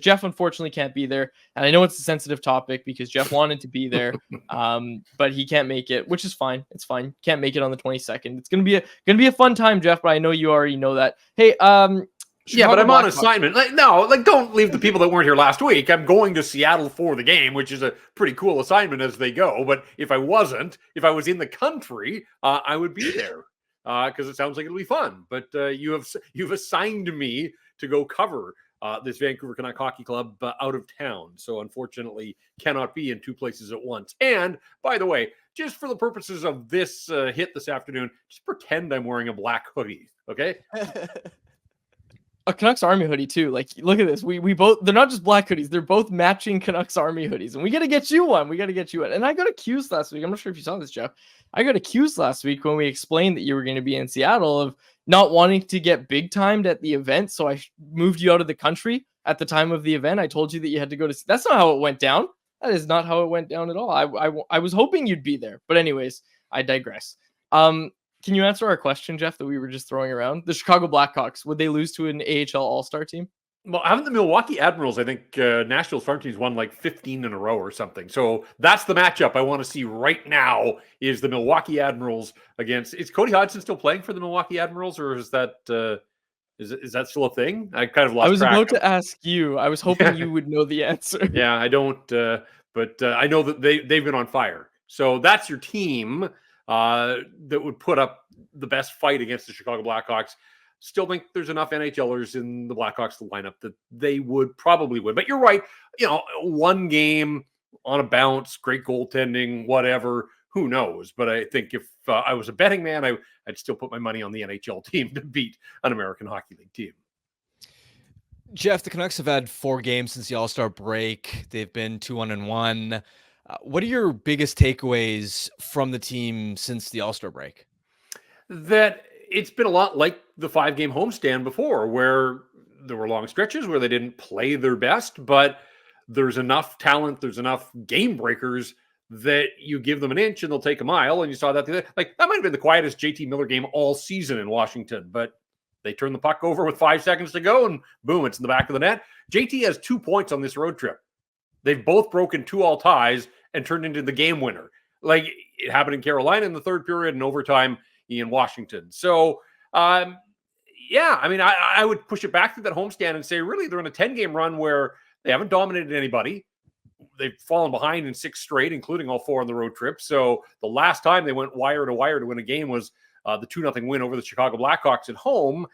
Jeff unfortunately can't be there, and I know it's a sensitive topic because Jeff wanted to be there, but he can't make it, which is fine. It's fine. Can't make it on the 22nd. It's gonna be a fun time, Jeff. But I know you already know that. Hey, yeah, but I'm on assignment. Don't leave the people that weren't here last week. I'm going to Seattle for the game, which is a pretty cool assignment as they go. But if I was in the country, I would be there because it sounds like it'll be fun. But you've assigned me to go cover this Vancouver Canuck Hockey Club out of town. So unfortunately, cannot be in two places at once. And by the way, just for the purposes of this hit this afternoon, just pretend I'm wearing a black hoodie, okay? A Canucks Army hoodie too. Like, look at this. We both, they're not just black hoodies. They're both matching Canucks Army hoodies. And we got to get you one. And I got accused last week. I'm not sure if you saw this, Jeff. I got accused last week when we explained that you were going to be in Seattle of not wanting to get big timed at the event. So I moved you out of the country at the time of the event. I told you that you had to go to, that's not how it went down. That is not how it went down at all. I was hoping you'd be there, but anyways, I digress. Can you answer our question, Jeff, that we were just throwing around? The Chicago Blackhawks, would they lose to an AHL All-Star team? Well, haven't the Milwaukee Admirals, I think Nashville's farm teams won like 15 in a row or something. So that's the matchup I want to see right now is the Milwaukee Admirals against, is Cody Hodgson still playing for the Milwaukee Admirals, or is that is that still a thing? I kind of lost track. I was about to ask you. I was hoping you would know the answer. Yeah, I don't, but I know that they've been on fire. So that's your team that would put up the best fight against the Chicago Blackhawks. Still think there's enough NHLers in the Blackhawks to line up that they would probably win. But you're right. One game on a bounce, great goaltending, whatever, who knows? But I think if I was a betting man, I'd still put my money on the NHL team to beat an American Hockey League team. Jeff, the Canucks have had 4 games since the All-Star break. They've been 2-1-1. What are your biggest takeaways from the team since the All-Star break? That it's been a lot like the 5-game homestand before, where there were long stretches where they didn't play their best, but there's enough talent, there's enough game breakers that you give them an inch and they'll take a mile. And you saw that that might have been the quietest JT Miller game all season in Washington, but they turn the puck over with 5 seconds to go and boom, it's in the back of the net. JT has 2 points on this road trip. They've both broken 2-all ties and turned into the game winner. Like it happened in Carolina in the third period and overtime in Washington. So, yeah, I mean, I would push it back to that homestand and say, really, they're in a 10-game run where they haven't dominated anybody. They've fallen behind in 6 straight, including all 4 on the road trip. So the last time they went wire to wire to win a game was the 2-0 win over the Chicago Blackhawks at home.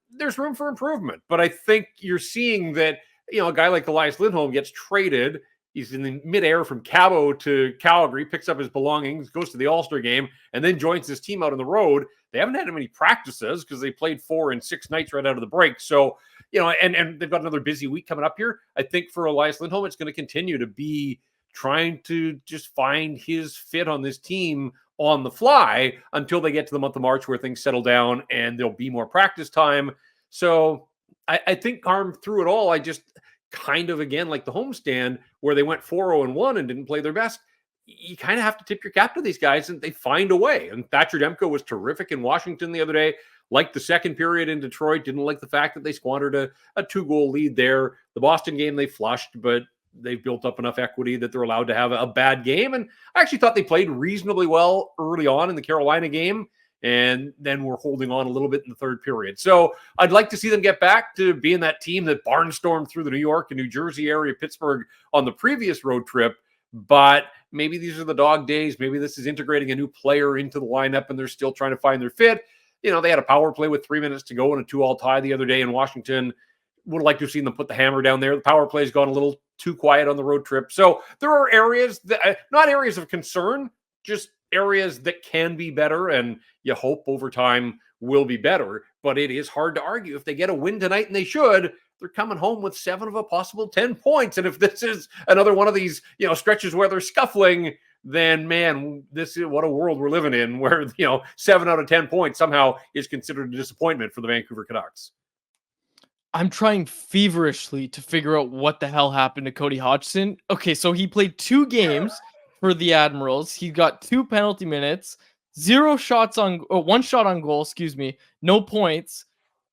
There's room for improvement, but I think you're seeing that, a guy like Elias Lindholm gets traded. He's in the midair from Cabo to Calgary, picks up his belongings, goes to the All-Star game, and then joins his team out on the road. They haven't had many practices because they played 4 in 6 nights right out of the break. So, and they've got another busy week coming up here. I think for Elias Lindholm, it's going to continue to be trying to just find his fit on this team on the fly until they get to the month of March where things settle down and there'll be more practice time. So I think Harm through it all, I just kind of, again, like the homestand where they went 4-0-1 and didn't play their best. You kind of have to tip your cap to these guys and they find a way. And Thatcher Demko was terrific in Washington the other day. Liked the second period in Detroit. Didn't like the fact that they squandered a 2-goal lead there. The Boston game they flushed, but they've built up enough equity that they're allowed to have a bad game. And I actually thought they played reasonably well early on in the Carolina game. And then we're holding on a little bit in the third period. So I'd like to see them get back to being that team that barnstormed through the New York and New Jersey area, Pittsburgh on the previous road trip. But maybe these are the dog days. Maybe this is integrating a new player into the lineup and they're still trying to find their fit. They had a power play with 3 minutes to go and a 2-all tie the other day in Washington. Would have liked to have seen them put the hammer down there. The power play's gone a little too quiet on the road trip. So there are areas that, not areas of concern, just areas that can be better, and you hope over time will be better. But it is hard to argue. If they get a win tonight, and they should, they're coming home with 7 of a possible 10 points. And if this is another one of these, stretches where they're scuffling, then man, this is what a world we're living in where, 7 out of 10 points somehow is considered a disappointment for the Vancouver Canucks. I'm trying feverishly to figure out what the hell happened to Cody Hodgson. Okay, so he played 2 games for the Admirals. He got 2 penalty minutes, 0 shots on, 1 shot on goal, no points.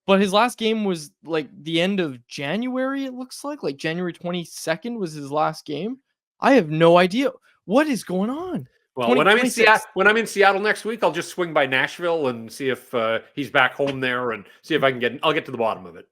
But his last game was like the end of January, it looks like January 22nd was his last game. I have no idea what is going on. Well, when I'm in 2026. Seattle next week, I'll just swing by Nashville and see if he's back home there, and see if I'll get to the bottom of it.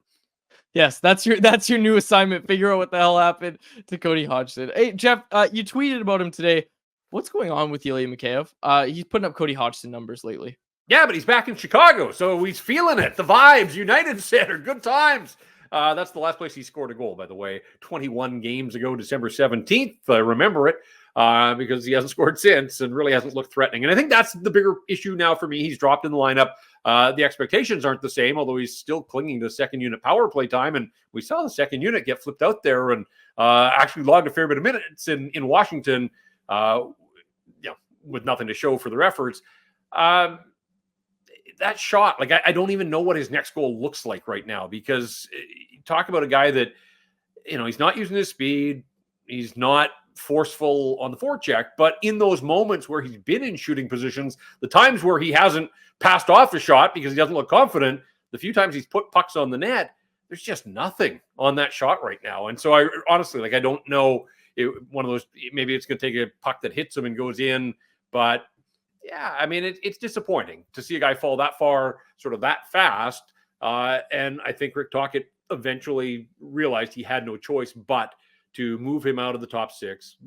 Yes, that's your new assignment. Figure out what the hell happened to Cody Hodgson. Hey, Jeff, you tweeted about him today. What's going on with Ilya Mikheyev? He's putting up Cody Hodgson numbers lately. Yeah, but he's back in Chicago, so he's feeling it. The vibes, United Center, good times. That's the last place he scored a goal, by the way, 21 games ago, December 17th. I remember it because he hasn't scored since and really hasn't looked threatening. And I think that's the bigger issue now for me. He's dropped in the lineup. The expectations aren't the same, although he's still clinging to second unit power play time. And we saw the second unit get flipped out there and actually logged a fair bit of minutes in Washington, with nothing to show for their efforts. That shot, like, I don't even know what his next goal looks like right now, because you talk about a guy that, he's not using his speed. He's not forceful on the forecheck, but in those moments where he's been in shooting positions, the times where he hasn't passed off a shot because he doesn't look confident, the few times he's put pucks on the net, there's just nothing on that shot right now. And so I honestly, I don't know, one of those, maybe it's going to take a puck that hits him and goes in, but yeah, I mean, it's disappointing to see a guy fall that far, sort of that fast. And I think Rick Tocchet eventually realized he had no choice but to move him out of the top six,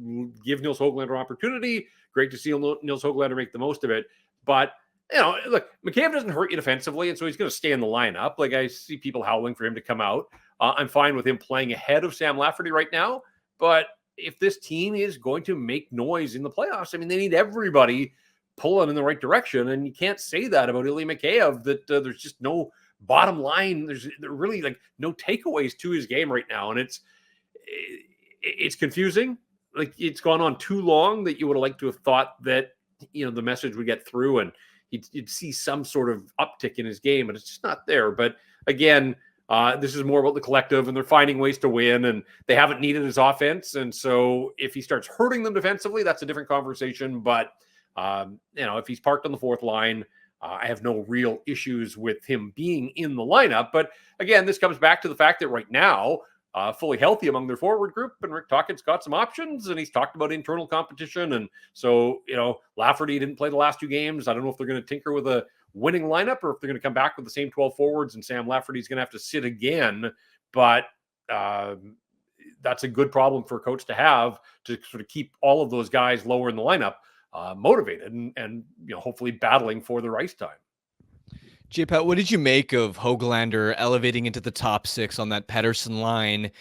give Nils Hoglander opportunity. Great to see Nils Hoglander make the most of it. But, look, Mikheyev doesn't hurt you defensively, and so he's going to stay in the lineup. Like, I see people howling for him to come out. I'm fine with him playing ahead of Sam Lafferty right now. But if this team is going to make noise in the playoffs, I mean, they need everybody pulling in the right direction. And you can't say that about Ilya Mikheyev, that there's just no bottom line. There's really no takeaways to his game right now. And it's confusing. Like, it's gone on too long that you would have liked to have thought that, the message would get through and you'd see some sort of uptick in his game, but it's just not there. But again, this is more about the collective, and they're finding ways to win, and they haven't needed his offense. And so if he starts hurting them defensively, that's a different conversation. But if he's parked on the fourth line, I have no real issues with him being in the lineup. But again, this comes back to the fact that right now, fully healthy among their forward group, and Rick Tocchet's got some options, and he's talked about internal competition. And so, Lafferty didn't play the last two games. I don't know if they're going to tinker with a winning lineup or if they're going to come back with the same 12 forwards and Sam Lafferty's going to have to sit again. But that's a good problem for a coach to have, to sort of keep all of those guys lower in the lineup motivated and hopefully battling for their ice time. JPat, what did you make of Höglander elevating into the top six on that Pettersson line?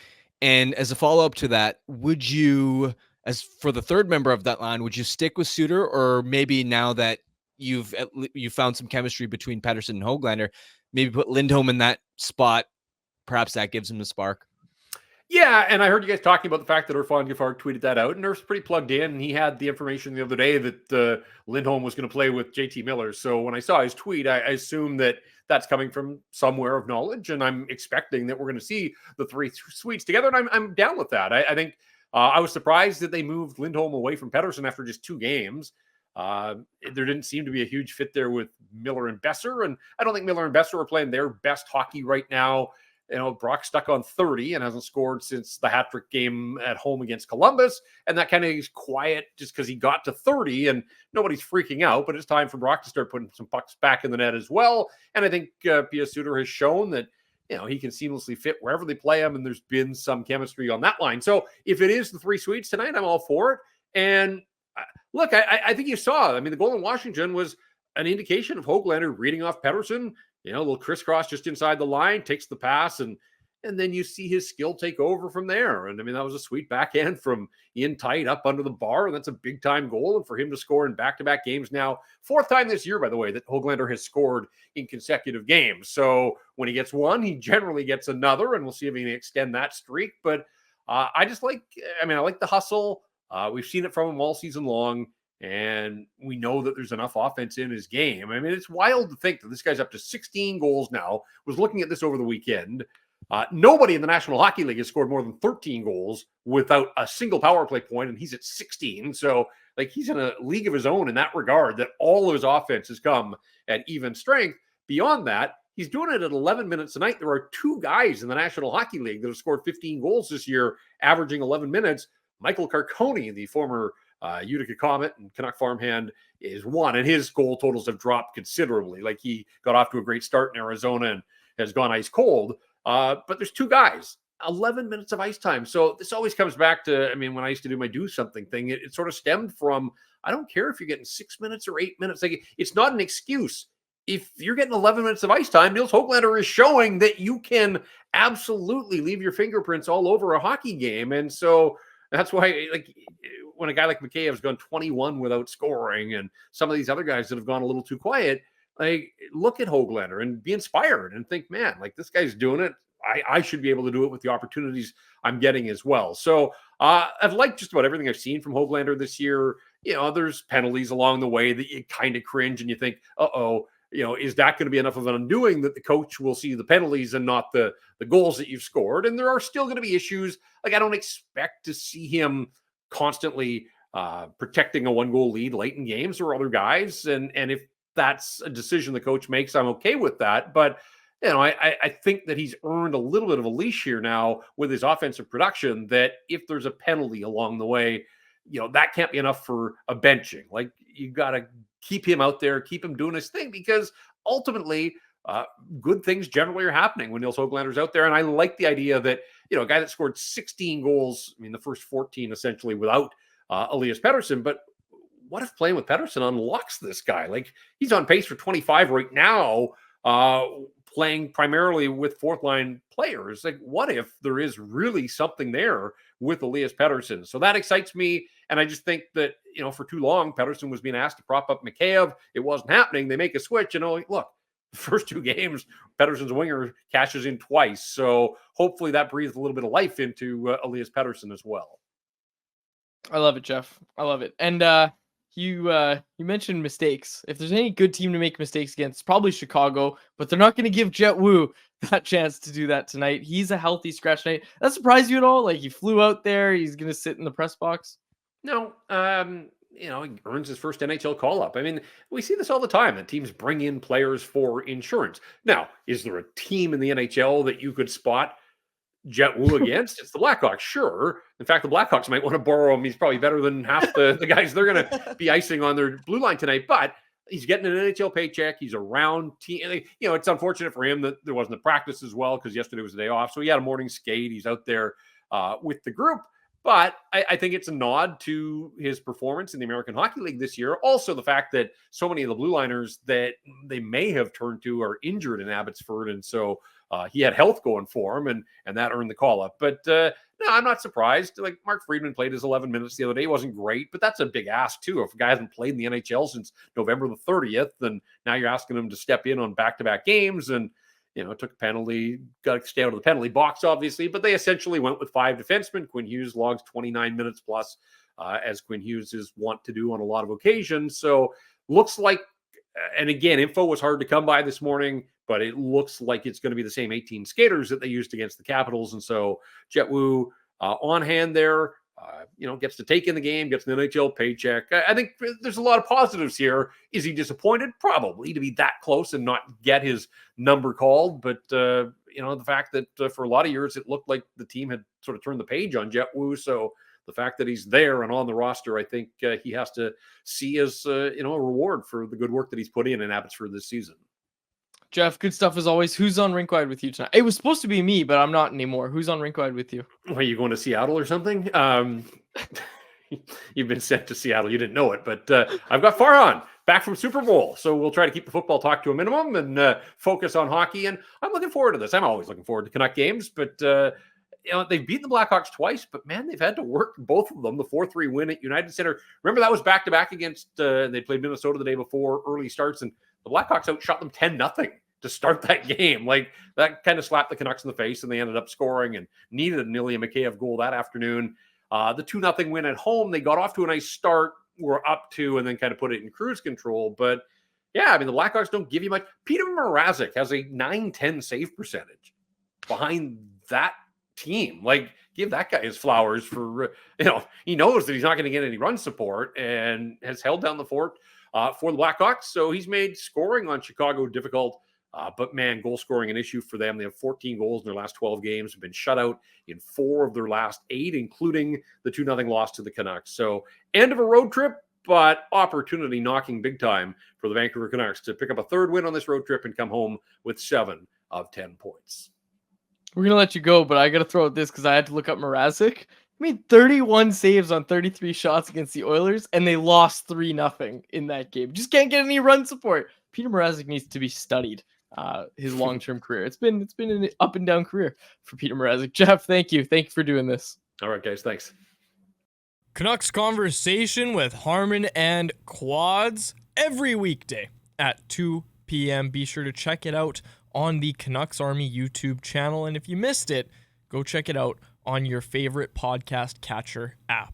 And as a follow-up to that, would you, as for the third member of that line, would you stick with Suter, or maybe now that you found some chemistry between Pettersson and Höglander, maybe put Lindholm in that spot? Perhaps that gives him the spark. Yeah, and I heard you guys talking about the fact that Irfan Gaffar tweeted that out, and Irf's pretty plugged in, and he had the information the other day that Lindholm was going to play with JT Miller. So when I saw his tweet, I assume that that's coming from somewhere of knowledge, and I'm expecting that we're going to see the three suites together, and I'm down with that. I think I was surprised that they moved Lindholm away from Pettersson after just 2 games. There didn't seem to be a huge fit there with Miller and Besser, and I don't think Miller and Besser are playing their best hockey right now. Brock's stuck on 30 and hasn't scored since the hat-trick game at home against Columbus. And that kind of is quiet just because he got to 30 and nobody's freaking out. But it's time for Brock to start putting some pucks back in the net as well. And I think P.S. Suter has shown that, he can seamlessly fit wherever they play him. And there's been some chemistry on that line. So if it is the 3 suites tonight, I'm all for it. And look, I think you saw, the goal in Washington was an indication of Höglander reading off Pettersson. A little crisscross just inside the line, takes the pass, and then you see his skill take over from there. And that was a sweet backhand from in tight up under the bar, and that's a big time goal. And for him to score in back-to-back games now, 4th time this year, by the way, that Höglander has scored in consecutive games. So when he gets one, he generally gets another, and we'll see if he can extend that streak. But I like the hustle. We've seen it from him all season long. And we know that there's enough offense in his game. It's wild to think that this guy's up to 16 goals now. Was looking at this over the weekend. Nobody in the National Hockey League has scored more than 13 goals without a single power play point, and he's at 16. So, he's in a league of his own in that regard, that all of his offense has come at even strength. Beyond that, he's doing it at 11 minutes a night. There are 2 guys in the National Hockey League that have scored 15 goals this year, averaging 11 minutes. Michael Carcone, the former Utica Comet and Canuck farmhand, is one, and his goal totals have dropped considerably. Like, he got off to a great start in Arizona and has gone ice cold. But there's 2 guys, 11 minutes of ice time. So this always comes back to, I mean, when I used to do my do something thing, it sort of stemmed from, I don't care if you're getting 6 minutes or 8 minutes. Like, it's not an excuse. If you're getting 11 minutes of ice time, Nils Hoglander is showing that you can absolutely leave your fingerprints all over a hockey game. And so that's why, like, when a guy like Mikheyev has gone 21 without scoring, and some of these other guys that have gone a little too quiet, like, look at Höglander and be inspired and think, man, like, this guy's doing it. I should be able to do it with the opportunities I'm getting as well. So I've liked just about everything I've seen from Höglander this year. You know, there's penalties along the way that you kind of cringe and you think, uh-oh, you know, is that going to be enough of an undoing that the coach will see the penalties and not the goals that you've scored? And there are still going to be issues. Like, I don't expect to see him constantly protecting a 1-goal lead late in games or other guys. And if that's a decision the coach makes, I'm okay with that. But, you know, I think that he's earned a little bit of a leash here now with his offensive production, that if there's a penalty along the way, you know, that can't be enough for a benching. Like, you got to keep him out there, keep him doing his thing, because ultimately good things generally are happening when Nils Hoglander's out there. And I like the idea that, you know, a guy that scored 16 goals, I mean, the first 14 essentially without Elias Pettersson, but what if playing with Pettersson unlocks this guy? Like, he's on pace for 25 right now, playing primarily with 4th-line players. Like, what if there is really something there with Elias Pettersson? So that excites me. And I just think that, you know, for too long, Pettersson was being asked to prop up Mikheyev. It wasn't happening. They make a switch, and look, the first 2 games, Pettersson's winger cashes in twice. So hopefully that breathes a little bit of life into Elias Pettersson as well. I love it, Jeff. I love it. And you mentioned mistakes. If there's any good team to make mistakes against, it's probably Chicago, but they're not going to give Jett Woo that chance to do that tonight. He's a healthy scratch night. That surprised you at all? Like, he flew out there, he's going to sit in the press box? No, you know, he earns his first NHL call-up. I mean, we see this all the time, that teams bring in players for insurance. Now, is there a team in the NHL that you could spot Jett Woo against? It's the Blackhawks, sure. In fact, the Blackhawks might want to borrow him. He's probably better than half the guys they're going to be icing on their blue line tonight. But he's getting an NHL paycheck. He's around team. You know, it's unfortunate for him that there wasn't a practice as well, because yesterday was a day off. So he had a morning skate. He's out there with the group. But I think it's a nod to his performance in the American Hockey League this year. Also, the fact that so many of the blue liners that they may have turned to are injured in Abbotsford. And so he had health going for him, and that earned the call-up. But no, I'm not surprised. Like, Mark Friedman played his 11 minutes the other day. He wasn't great, but that's a big ask, too. If a guy hasn't played in the NHL since November the 30th, then now you're asking him to step in on back-to-back games. And, you know, took a penalty, got to stay out of the penalty box, obviously, but they essentially went with 5 defensemen. Quinn Hughes logs 29 minutes plus, as Quinn Hughes is wont to do on a lot of occasions. So looks like, and again, info was hard to come by this morning, but it looks like it's going to be the same 18 skaters that they used against the Capitals. And so Jett Woo on hand there, you know, gets to take in the game, gets an NHL paycheck. I think there's a lot of positives here. Is he disappointed? Probably, to be that close and not get his number called. But, you know, the fact that for a lot of years, it looked like the team had sort of turned the page on Jett Woo. So the fact that he's there and on the roster, I think he has to see as, you know, a reward for the good work that he's put in Abbotsford this season. Jeff, good stuff as always. Who's on Rinkwide with you tonight? It was supposed to be me, but I'm not anymore. Who's on Rinkwide with you? Are you going to Seattle or something? You've been sent to Seattle. You didn't know it, but I've got Farhan back from Super Bowl. So we'll try to keep the football talk to a minimum and focus on hockey. And I'm looking forward to this. I'm always looking forward to Canuck games, but you know, they've beaten the Blackhawks twice, but man, they've had to work both of them. The 4-3 win at United Center. Remember, that was back-to-back against, they played Minnesota the day before, early starts, and the Blackhawks outshot them 10-0 to start that game. Like, that kind of slapped the Canucks in the face, and they ended up scoring and needed an Ilya Mikheyev goal that afternoon. The 2-0 win at home, they got off to a nice start, were up 2, and then kind of put it in cruise control. But yeah, I mean, the Blackhawks don't give you much. Peter Mrazek has a .910 save percentage behind that team. Like, give that guy his flowers for, you know, he knows that he's not going to get any run support and has held down the fort for the Blackhawks. So he's made scoring on Chicago difficult But man, goal scoring an issue for them. They have 14 goals in their last 12 games, have been shut out in 4 of their last 8, including the 2-0 loss to the Canucks. So end of a road trip, but opportunity knocking big time for the Vancouver Canucks to pick up a 3rd win on this road trip and come home with 7 of 10 points. We're going to let you go, but I got to throw out this because I had to look up Mrazek. He made 31 saves on 33 shots against the Oilers, and they lost 3-0 in that game. Just can't get any run support. Peter Mrazek needs to be studied. His long-term career. It's been an up and down career for Peter Mrazek. Jeff, thank you for doing this. All right, guys, thanks. Canucks Conversation with Harmon and Quads every weekday at 2 p.m. Be sure to check it out on the Canucks Army YouTube channel, and if you missed it, go check it out on your favorite podcast catcher app.